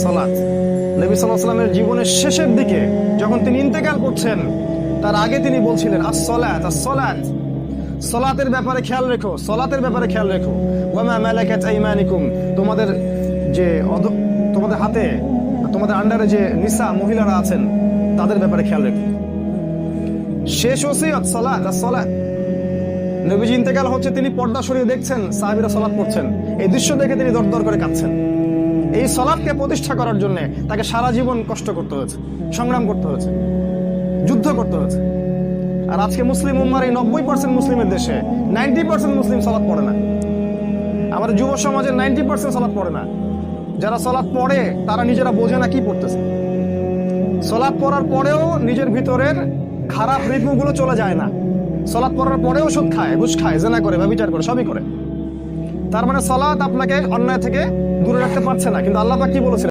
সালাত। নবী সাল্লাল্লাহু আলাইহি ওয়াসাল্লামের জীবনের শেষের দিকে যখন তিনি ইন্তেকাল করছেন, তার আগে তিনি বলছিলেন আস-সালাত আস-সালাত, সালাতের ব্যাপারে খেয়াল রেখো, সালাতের ব্যাপারে খেয়াল রেখো। ওয়া মা মালাকাত আইমানিকুম, তোমাদের যে তোমাদের হাতে, তোমাদের আন্ডারে যে নিসা মহিলারা আছেন তাদের ব্যাপারে খেয়াল রেখো। শেষ ওসিয়ত সালাত আস-সালাত। নবীজি ইন্তেকাল হচ্ছে, তিনি পর্দা সরিয়ে দেখছেন সাহাবীরা সালাত পড়ছেন, এই দৃশ্য দেখে তিনি দরদর করে কাঁদছেন। এই সালাতকে প্রতিষ্ঠা করার জন্য তাকে সারা জীবন কষ্ট করতে হয়েছে, সংগ্রাম করতে হয়েছে, যুদ্ধ করতে হয়েছে। আর আজকে মুসলিম উম্মার এই 90% মুসলিমের দেশে 90% মুসলিম সালাত পড়ে না। আমাদের যুব সমাজের 90% সালাত পড়ে না। যারা সালাত পড়ে তারা নিজেরা বোঝে না কি পড়তেছে। সালাত পড়ার পরেও নিজের ভিতরের খারাপ রিপুগুলো চলে যায় না। সালাত পড়ার পরেও সুদ খায়, ঘুষ খায়, জেনা করে, ব্যভিচার করে, সবই করে। তার মানে সালাত আপনাকে অন্যায় থেকে দূরে রাখতে পারছে না। কিন্তু আল্লাহ পাক কি বলেছেন?